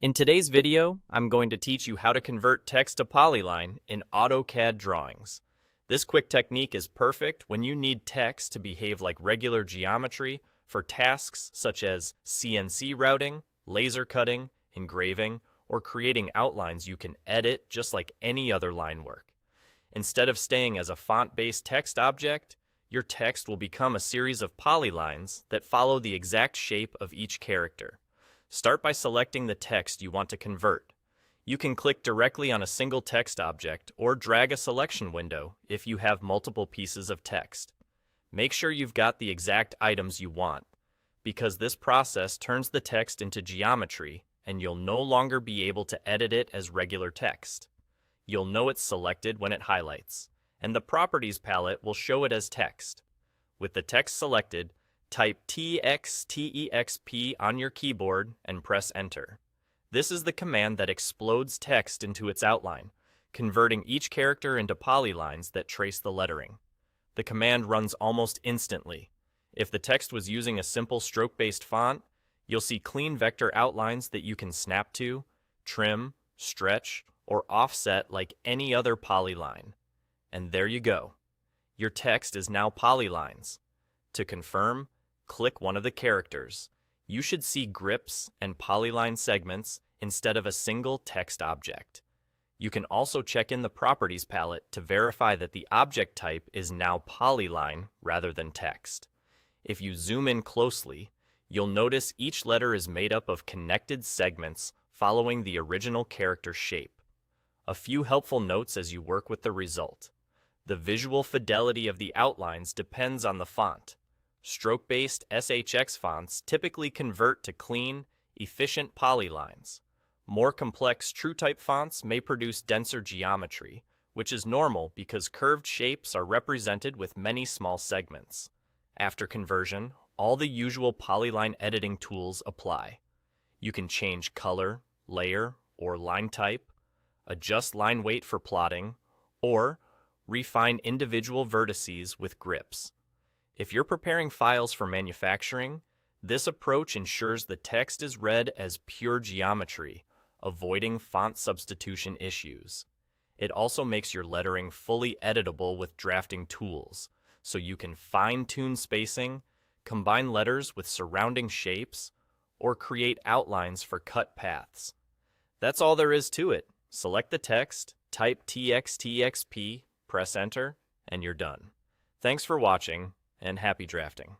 In today's video, I'm going to teach you how to convert text to polyline in AutoCAD drawings. This quick technique is perfect when you need text to behave like regular geometry for tasks such as CNC routing, laser cutting, engraving, or creating outlines you can edit just like any other line work. Instead of staying as a font-based text object, your text will become a series of polylines that follow the exact shape of each character. Start by selecting the text you want to convert. You can click directly on a single text object or drag a selection window if you have multiple pieces of text. Make sure you've got the exact items you want, because this process turns the text into geometry and you'll no longer be able to edit it as regular text. You'll know it's selected when it highlights, and the Properties palette will show it as text. With the text selected, type TXTEXP on your keyboard and press Enter. This is the command that explodes text into its outline, converting each character into polylines that trace the lettering. The command runs almost instantly. If the text was using a simple stroke-based font, you'll see clean vector outlines that you can snap to, trim, stretch, or offset like any other polyline. And there you go. Your text is now polylines. To confirm, click one of the characters. You should see grips and polyline segments instead of a single text object. You can also check in the Properties palette to verify that the object type is now polyline rather than text. If you zoom in closely, you'll notice each letter is made up of connected segments following the original character shape. A few helpful notes as you work with the result. The visual fidelity of the outlines depends on the font. Stroke-based SHX fonts typically convert to clean, efficient polylines. More complex TrueType fonts may produce denser geometry, which is normal because curved shapes are represented with many small segments. After conversion, all the usual polyline editing tools apply. You can change color, layer, or line type, adjust line weight for plotting, or refine individual vertices with grips. If you're preparing files for manufacturing, this approach ensures the text is read as pure geometry, avoiding font substitution issues. It also makes your lettering fully editable with drafting tools, so you can fine-tune spacing, combine letters with surrounding shapes, or create outlines for cut paths. That's all there is to it. Select the text, type TXTEXP, press Enter, and you're done. Thanks for watching, and happy drafting.